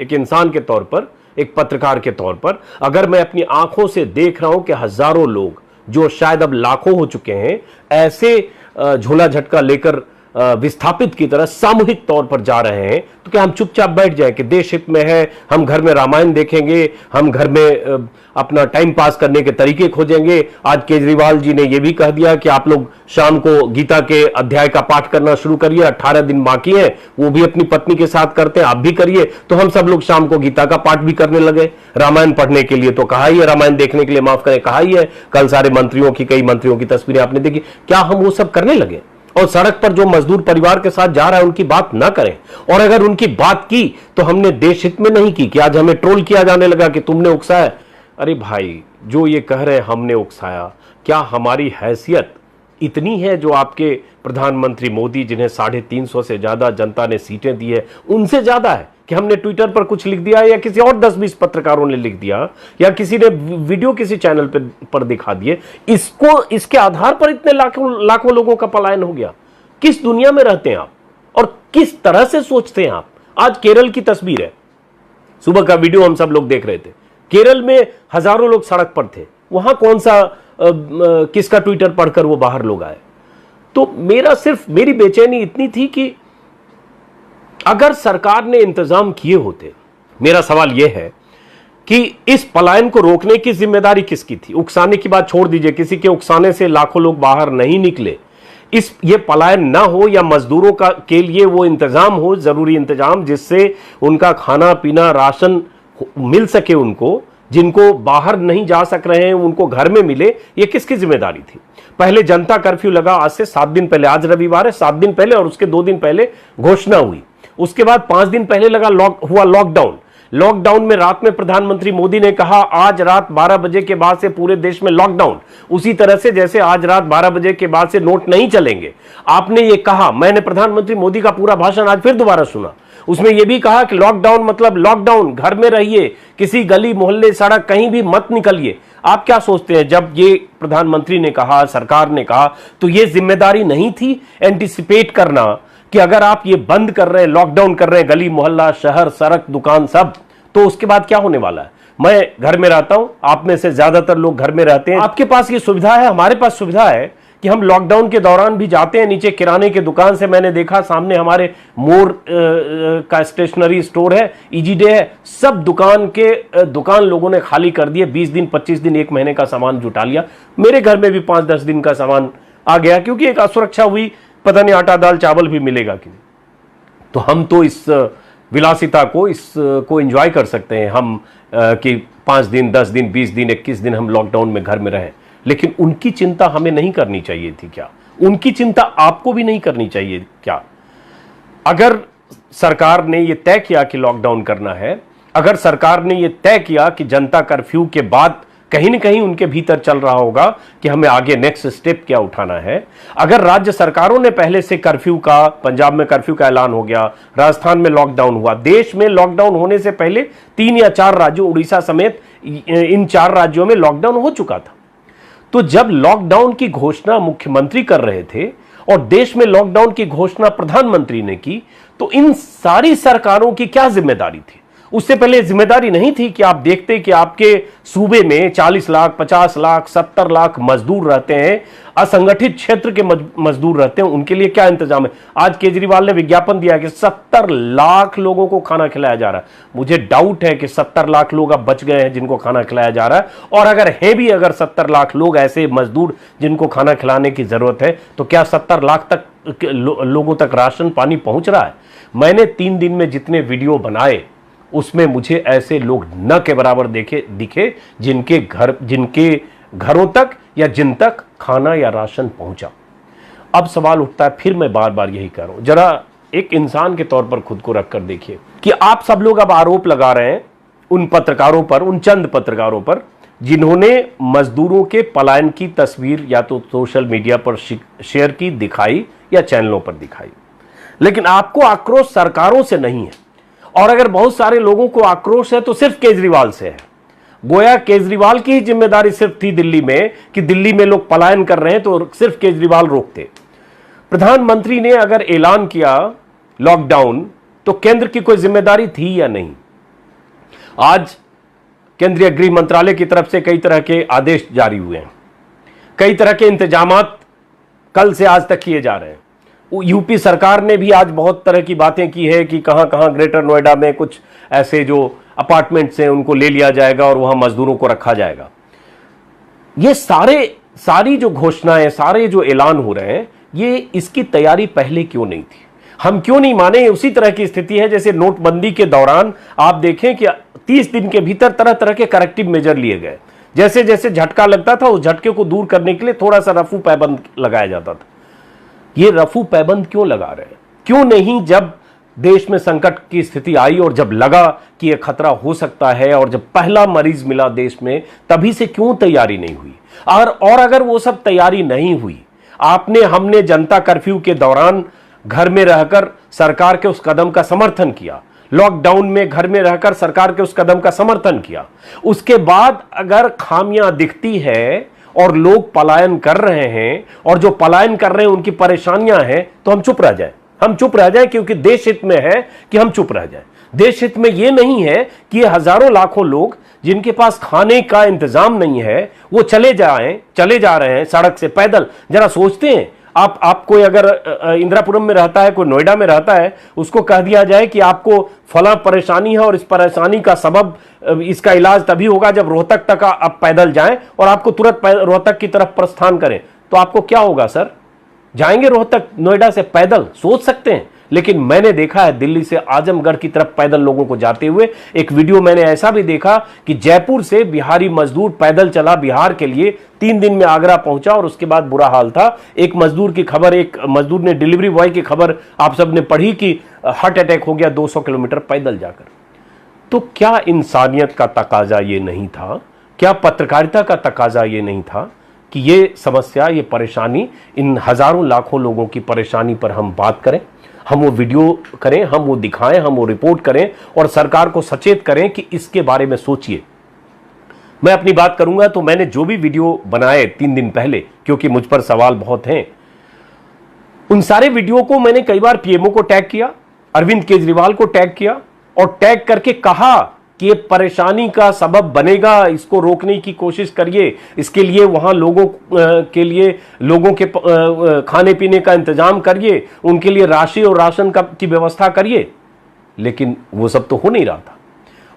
एक इंसान के तौर पर, एक पत्रकार के तौर पर, अगर मैं अपनी आंखों से देख रहा हूं कि हजारों लोग, जो शायद अब लाखों हो चुके हैं, ऐसे झोला झटका लेकर विस्थापित की तरह सामूहिक तौर पर जा रहे हैं, तो क्या हम चुपचाप बैठ जाएं कि देश हित में है, हम घर में रामायण देखेंगे, हम घर में अपना टाइम पास करने के तरीके खोजेंगे? आज केजरीवाल जी ने यह भी कह दिया कि आप लोग शाम को गीता के अध्याय का पाठ करना शुरू करिए, 18 दिन बाकी है, वो भी अपनी पत्नी के साथ करते हैं, आप भी करिए। तो हम सब लोग शाम को गीता का पाठ भी करने लगे। रामायण पढ़ने के लिए तो कहा ही है, रामायण देखने के लिए माफ करें कहा ही है। कल सारे मंत्रियों की, कई मंत्रियों की तस्वीरें आपने देखी। क्या हम वो सब करने लगे? और सड़क पर जो मजदूर परिवार के साथ जा रहा है उनकी बात ना करें? और अगर उनकी बात की तो हमने देश हित में नहीं की कि आज हमें ट्रोल किया जाने लगा कि तुमने उकसाया। अरे भाई, जो ये कह रहे हैं हमने उकसाया, क्या हमारी हैसियत इतनी है जो आपके प्रधानमंत्री मोदी, जिन्हें 350 से ज्यादा जनता ने सीटें दी है, उनसे ज्यादा है कि हमने ट्विटर पर कुछ लिख दिया या किसी और 10-20 पत्रकारों ने लिख दिया या किसी ने वीडियो किसी चैनल पर दिखा दिए, इसके आधार पर इतने लाखों लोगों का पलायन हो गया? किस दुनिया में रहते हैं आप और किस तरह से सोचते हैं आप? आज केरल की तस्वीर है, सुबह का वीडियो हम सब लोग देख रहे थे। केरल में हजारों लोग सड़क पर थे, वहां कौन सा किसका ट्विटर पढ़कर वो बाहर लोग आए? तो मेरी बेचैनी इतनी थी कि अगर सरकार ने इंतजाम किए होते, मेरा सवाल यह है कि इस पलायन को रोकने की जिम्मेदारी किसकी थी? उकसाने की बात छोड़ दीजिए, किसी के उकसाने से लाखों लोग बाहर नहीं निकले। ये पलायन ना हो या मजदूरों के लिए वो इंतजाम हो, जरूरी इंतजाम, जिससे उनका खाना पीना राशन मिल सके, उनको जिनको बाहर नहीं जा सक रहे हैं उनको घर में मिले, ये किसकी जिम्मेदारी थी? पहले जनता कर्फ्यू लगा, आज से 7 दिन पहले, आज रविवार है, 7 दिन पहले, और उसके 2 दिन पहले घोषणा हुई। उसके बाद 5 दिन पहले हुआ लॉकडाउन। लॉकडाउन में रात में प्रधानमंत्री मोदी ने कहा आज रात 12 बजे के बाद से पूरे देश में लॉकडाउन, उसी तरह से जैसे आज रात 12 बजे के बाद से नोट नहीं चलेंगे। आपने ये कहा, मैंने प्रधानमंत्री मोदी का पूरा भाषण आज फिर दोबारा सुना, उसमें यह भी कहा कि लॉकडाउन मतलब लॉकडाउन, घर में रहिए, किसी गली मोहल्ले सड़क कहीं भी मत निकलिए। आप क्या सोचते हैं, जब ये प्रधानमंत्री ने कहा, सरकार ने कहा, तो ये जिम्मेदारी नहीं थी एंटिसिपेट करना कि अगर आप ये बंद कर रहे हैं, लॉकडाउन कर रहे हैं, गली मोहल्ला शहर सड़क दुकान सब, तो उसके बाद क्या होने वाला है? मैं घर में रहता हूं, आप में से ज्यादातर लोग घर में रहते हैं, आपके पास ये सुविधा है, हमारे पास सुविधा है कि हम लॉकडाउन के दौरान भी जाते हैं नीचे किराने की दुकान से। मैंने देखा सामने हमारे मोर का स्टेशनरी स्टोर है, इजी डे है, सब दुकान लोगों ने खाली कर दिए। 20 दिन 25 दिन 1 महीने का सामान जुटा लिया। मेरे घर में भी 5-10 दिन का सामान आ गया, क्योंकि एक असुरक्षा हुई, पता नहीं आटा दाल चावल भी मिलेगा कि नहीं। तो हम तो इस विलासिता को, इसको एंजॉय कर सकते हैं हम कि 5 दिन 10 दिन 20 दिन 21 दिन हम लॉकडाउन में घर में रहें। लेकिन उनकी चिंता हमें नहीं करनी चाहिए थी क्या? उनकी चिंता आपको भी नहीं करनी चाहिए क्या? अगर सरकार ने यह तय किया कि लॉकडाउन करना है, अगर सरकार ने यह तय किया कि जनता कर्फ्यू के बाद कहीं ना कहीं उनके भीतर चल रहा होगा कि हमें आगे नेक्स्ट स्टेप क्या उठाना है, अगर राज्य सरकारों ने पहले से कर्फ्यू का, पंजाब में कर्फ्यू का ऐलान हो गया, राजस्थान में लॉकडाउन हुआ, देश में लॉकडाउन होने से पहले 3 या 4 राज्यों, उड़ीसा समेत इन 4 राज्यों में लॉकडाउन हो चुका था। तो जब लॉकडाउन की घोषणा मुख्यमंत्री कर रहे थे और देश में लॉकडाउन की घोषणा प्रधानमंत्री ने की, तो इन सारी सरकारों की क्या जिम्मेदारी थी? उससे पहले जिम्मेदारी नहीं थी कि आप देखते कि आपके सूबे में 40 लाख 50 लाख 70 लाख मजदूर रहते हैं, असंगठित क्षेत्र के मजदूर रहते हैं, उनके लिए क्या इंतजाम है? आज केजरीवाल ने विज्ञापन दिया कि 70 लाख लोगों को खाना खिलाया जा रहा है। मुझे डाउट है कि 70 लाख लोग अब बच गए हैं जिनको खाना खिलाया जा रहा है, और अगर 70 लाख लोग ऐसे मजदूर जिनको खाना खिलाने की जरूरत है, तो क्या 70 लाख तक लोगों तक राशन पानी पहुंच रहा है? मैंने 3 दिन में जितने वीडियो बनाए उसमें मुझे ऐसे लोग न के बराबर दिखे जिनके घरों तक या जिन तक खाना या राशन पहुंचा। अब सवाल उठता है, फिर मैं बार बार यही कह रहा हूं, जरा एक इंसान के तौर पर खुद को रखकर देखिए कि आप सब लोग अब आरोप लगा रहे हैं उन पत्रकारों पर, उन चंद पत्रकारों पर जिन्होंने मजदूरों के पलायन की तस्वीर या तो सोशल मीडिया पर शेयर की, दिखाई या चैनलों पर दिखाई। लेकिन आपको आक्रोश सरकारों से नहीं है, और अगर बहुत सारे लोगों को आक्रोश है तो सिर्फ केजरीवाल से है। गोया केजरीवाल की ही जिम्मेदारी सिर्फ थी दिल्ली में कि दिल्ली में लोग पलायन कर रहे हैं तो सिर्फ केजरीवाल रोकते। प्रधानमंत्री ने अगर ऐलान किया लॉकडाउन, तो केंद्र की कोई जिम्मेदारी थी या नहीं? आज केंद्रीय गृह मंत्रालय की तरफ से कई तरह के आदेश जारी हुए हैं, कई तरह के इंतजामात कल से आज तक किए जा रहे हैं। यूपी सरकार ने भी आज बहुत तरह की बातें की है कि कहां कहां ग्रेटर नोएडा में कुछ ऐसे जो अपार्टमेंट्स हैं उनको ले लिया जाएगा और वहां मजदूरों को रखा जाएगा। ये सारी जो घोषणाएं, सारे जो ऐलान हो रहे हैं, ये इसकी तैयारी पहले क्यों नहीं थी? हम क्यों नहीं माने? उसी तरह की स्थिति है जैसे नोटबंदी के दौरान आप देखें कि 30 दिन के भीतर तरह तरह के करेक्टिव मेजर लिए गए। जैसे जैसे झटका लगता था उस झटके को दूर करने के लिए थोड़ा सा रफू पैबंद लगाया जाता था। ये रफू पैबंद क्यों लगा रहे हैं? क्यों नहीं जब देश में संकट की स्थिति आई और जब लगा कि यह खतरा हो सकता है और जब पहला मरीज मिला देश में, तभी से क्यों तैयारी नहीं हुई? और अगर वो सब तैयारी नहीं हुई, हमने जनता कर्फ्यू के दौरान घर में रहकर सरकार के उस कदम का समर्थन किया, लॉकडाउन में घर में रहकर सरकार के उस कदम का समर्थन किया, उसके बाद अगर खामियां दिखती है और लोग पलायन कर रहे हैं और जो पलायन कर रहे हैं उनकी परेशानियां हैं, तो हम चुप रह जाएं। हम चुप रह जाएं क्योंकि देश हित में है कि हम चुप रह जाएं। देश हित में यह नहीं है कि ये हजारों लाखों लोग जिनके पास खाने का इंतजाम नहीं है वो चले जा रहे हैं सड़क से पैदल। जरा सोचते हैं, आप कोई अगर इंदिरापुरम में रहता है, कोई नोएडा में रहता है, उसको कह दिया जाए कि आपको फला परेशानी है और इस परेशानी का सबब, इसका इलाज तभी होगा जब रोहतक तक आप पैदल जाएं और आपको तुरंत रोहतक की तरफ प्रस्थान करें, तो आपको क्या होगा सर? जाएंगे रोहतक नोएडा से पैदल? सोच सकते हैं। लेकिन मैंने देखा है दिल्ली से आजमगढ़ की तरफ पैदल लोगों को जाते हुए। एक वीडियो मैंने ऐसा भी देखा कि जयपुर से बिहारी मजदूर पैदल चला बिहार के लिए, 3 दिन में आगरा पहुंचा और उसके बाद बुरा हाल था। एक मजदूर की खबर, एक मजदूर ने, डिलीवरी बॉय की खबर आप सबने पढ़ी कि हार्ट अटैक हो गया 200 किलोमीटर पैदल जाकर। तो क्या इंसानियत का तकाजा ये नहीं था? क्या पत्रकारिता का तकाजा ये नहीं था कि ये समस्या, ये परेशानी, इन हजारों लाखों लोगों की परेशानी पर हम बात करें, हम वो वीडियो करें, हम वो दिखाएं, हम वो रिपोर्ट करें और सरकार को सचेत करें कि इसके बारे में सोचिए। मैं अपनी बात करूंगा तो मैंने जो भी वीडियो बनाए 3 दिन पहले, क्योंकि मुझ पर सवाल बहुत हैं, उन सारे वीडियो को मैंने कई बार पीएमओ को टैग किया, अरविंद केजरीवाल को टैग किया और टैग करके कहा कि ये परेशानी का सबब बनेगा, इसको रोकने की कोशिश करिए, इसके लिए वहां लोगों के खाने पीने का इंतजाम करिए, उनके लिए राशि और राशन की व्यवस्था करिए। लेकिन वो सब तो हो नहीं रहा था।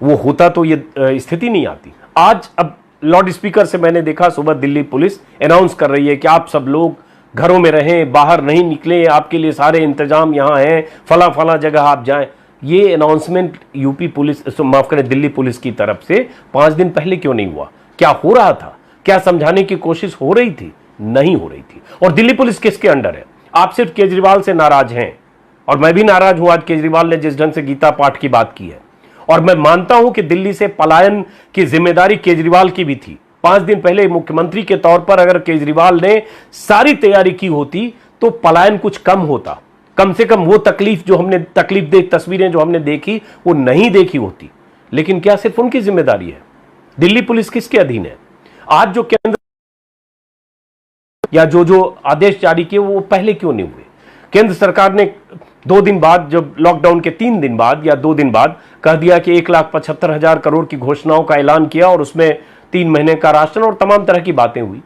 वो होता तो ये स्थिति नहीं आती। आज अब लाउड स्पीकर से मैंने देखा सुबह दिल्ली पुलिस अनाउंस कर रही है कि आप सब लोग घरों में रहें, बाहर नहीं निकलें, आपके लिए सारे इंतजाम यहां हैं, फला फला जगह आप जाएं। ये अनाउंसमेंट यूपी पुलिस, माफ करें, दिल्ली पुलिस की तरफ से 5 दिन पहले क्यों नहीं हुआ? क्या हो रहा था? क्या समझाने की कोशिश हो रही थी? नहीं हो रही थी। और दिल्ली पुलिस किसके अंडर है? आप सिर्फ केजरीवाल से नाराज हैं और मैं भी नाराज हूं आज केजरीवाल ने जिस ढंग से गीता पाठ की बात की है। और मैं मानता हूं कि दिल्ली से पलायन की जिम्मेदारी केजरीवाल की भी थी। 5 दिन पहले मुख्यमंत्री के तौर पर अगर केजरीवाल ने सारी तैयारी की होती तो पलायन कुछ कम होता। कम से कम वो तकलीफदेह तस्वीरें जो हमने देखी वो नहीं देखी होती। लेकिन क्या सिर्फ उनकी जिम्मेदारी है? दिल्ली पुलिस किसके अधीन है? आज जो केंद्र या जो आदेश जारी किए वो पहले क्यों नहीं हुए? केंद्र सरकार ने 2 दिन बाद, जब लॉकडाउन के 3 दिन बाद या 2 दिन बाद कह दिया कि 1,75,000 करोड़ की घोषणाओं का ऐलान किया और उसमें 3 महीने का राशन और तमाम तरह की बातें हुई।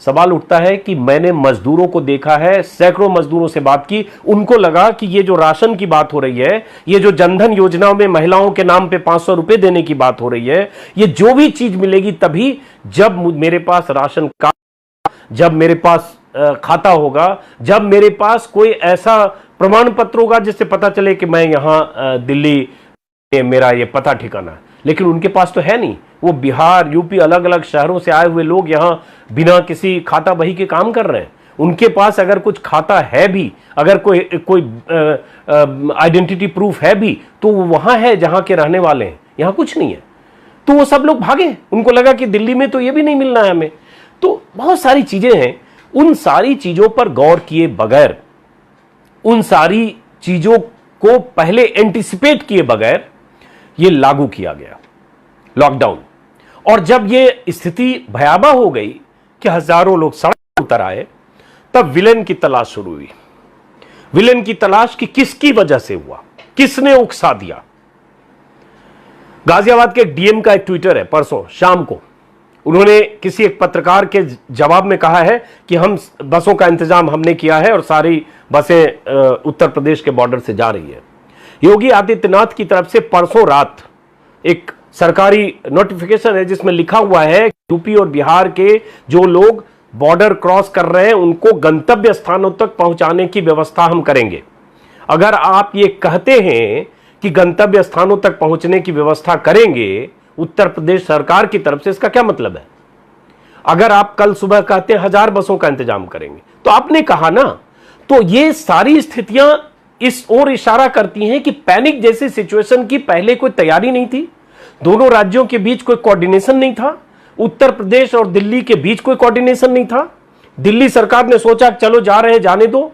सवाल उठता है कि मैंने मजदूरों को देखा है, सैकड़ों मजदूरों से बात की, उनको लगा कि ये जो राशन की बात हो रही है, ये जो जनधन योजनाओं में महिलाओं के नाम पे 500 रुपए देने की बात हो रही है, ये जो भी चीज मिलेगी तभी जब मेरे पास राशन कार्ड, जब मेरे पास खाता होगा, जब मेरे पास कोई ऐसा प्रमाण पत्र होगा जिससे पता चले कि मैं यहां दिल्ली में मेरा ये पता ठिकाना है। लेकिन उनके पास तो है नहीं। वो बिहार, यूपी, अलग अलग शहरों से आए हुए लोग यहां बिना किसी खाता बही के काम कर रहे हैं। उनके पास अगर कुछ खाता है भी, अगर कोई आइडेंटिटी प्रूफ है भी, तो वो वहां है जहां के रहने वाले हैं, यहां कुछ नहीं है। तो वो सब लोग भागे। उनको लगा कि दिल्ली में तो ये भी नहीं मिलना है हमें। तो बहुत सारी चीजें हैं। उन सारी चीजों पर गौर किए बगैर, उन सारी चीजों को पहले एंटिसिपेट किए बगैर ये लागू किया गया लॉकडाउन। और जब ये स्थिति भयावह हो गई कि हजारों लोग सड़क पर उतर आए, तब विलेन की तलाश शुरू हुई। विलेन की तलाश कि किसकी वजह से हुआ, किसने उकसा दिया। गाजियाबाद के डीएम का एक ट्विटर है परसों शाम को, उन्होंने किसी एक पत्रकार के जवाब में कहा है कि हम बसों का इंतजाम हमने किया है और सारी बसें उत्तर प्रदेश के बॉर्डर से जा रही है। योगी आदित्यनाथ की तरफ से परसों रात एक सरकारी नोटिफिकेशन है जिसमें लिखा हुआ है यूपी और बिहार के जो लोग बॉर्डर क्रॉस कर रहे हैं उनको गंतव्य स्थानों तक पहुंचाने की व्यवस्था हम करेंगे। अगर आप ये कहते हैं कि गंतव्य स्थानों तक पहुंचने की व्यवस्था करेंगे उत्तर प्रदेश सरकार की तरफ से, इसका क्या मतलब है? अगर आप कल सुबह कहते हैं 1000 बसों का इंतजाम करेंगे, तो आपने कहा ना, तो ये सारी स्थितियां इस ओर इशारा करती हैं कि पैनिक जैसी सिचुएशन की पहले कोई तैयारी नहीं थी, दोनों राज्यों के बीच कोई कोऑर्डिनेशन नहीं था, उत्तर प्रदेश और दिल्ली के बीच कोई कोऑर्डिनेशन नहीं था। दिल्ली सरकार ने सोचा चलो जा रहे हैं जाने दो,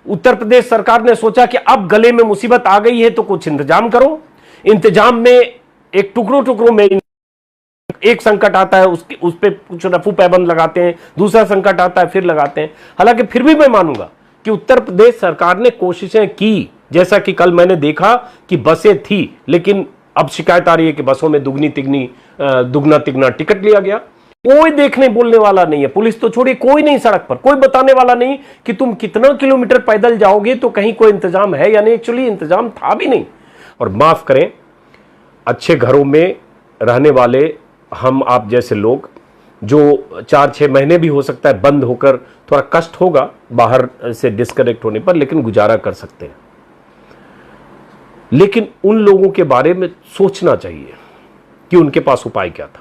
उत्तर प्रदेश सरकार ने सोचा कि अब गले में मुसीबत आ गई है तो कुछ इंतजाम करो। इंतजाम में एक टुकड़ों में एक संकट आता है उस पे कुछ रफू पैबंद लगाते हैं, दूसरा संकट आता है फिर लगाते हैं। हालांकि फिर भी मैं मानूंगा कि उत्तर प्रदेश सरकार ने कोशिशें की, जैसा कि कल मैंने देखा कि बसें थी, लेकिन अब शिकायत आ रही है कि बसों में दुगना तिगना टिकट लिया गया। कोई देखने बोलने वाला नहीं है, पुलिस तो छोड़िए, कोई नहीं सड़क पर, कोई बताने वाला नहीं कि तुम कितना किलोमीटर पैदल जाओगे तो कहीं कोई इंतजाम है या नहीं। एक्चुअली इंतजाम था भी नहीं। और माफ करें, अच्छे घरों में रहने वाले हम आप जैसे लोग जो 4-6 महीने भी हो सकता है बंद होकर, थोड़ा कष्ट होगा बाहर से डिस्कनेक्ट होने पर, लेकिन गुजारा कर सकते हैं। लेकिन उन लोगों के बारे में सोचना चाहिए कि उनके पास उपाय क्या था।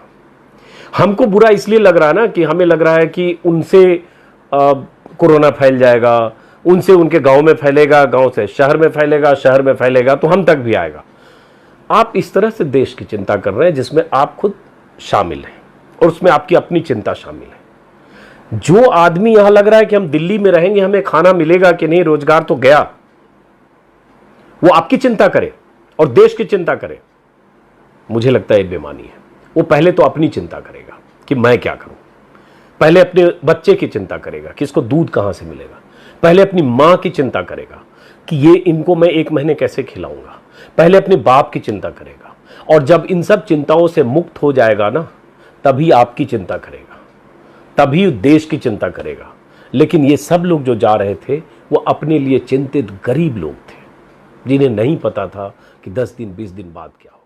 हमको बुरा इसलिए लग रहा है ना कि हमें लग रहा है कि उनसे कोरोना फैल जाएगा, उनसे उनके गांव में फैलेगा, गांव से शहर में फैलेगा, शहर में फैलेगा तो हम तक भी आएगा। आप इस तरह से देश की चिंता कर रहे हैं जिसमें आप खुद शामिल हैं और उसमें आपकी अपनी चिंता शामिल है। जो आदमी यहां लग रहा है कि हम दिल्ली में रहेंगे, हमें खाना मिलेगा कि नहीं, रोजगार तो गया, वो आपकी चिंता करे और देश की चिंता करे, मुझे लगता है बेईमानी है। वो पहले तो अपनी चिंता करेगा कि मैं क्या करूं, पहले अपने बच्चे की चिंता करेगा कि इसको दूध कहां से मिलेगा, पहले अपनी मां की चिंता करेगा कि ये इनको मैं 1 महीने कैसे खिलाऊंगा, पहले अपने बाप की चिंता करेगा। और जब इन सब चिंताओं से मुक्त हो जाएगा ना, तभी आपकी चिंता करेगा, तभी देश की चिंता करेगा। लेकिन ये सब लोग जो जा रहे थे वो अपने लिए चिंतित गरीब लोग थे, जिन्हें नहीं पता था कि 10 दिन 20 दिन बाद क्या हो।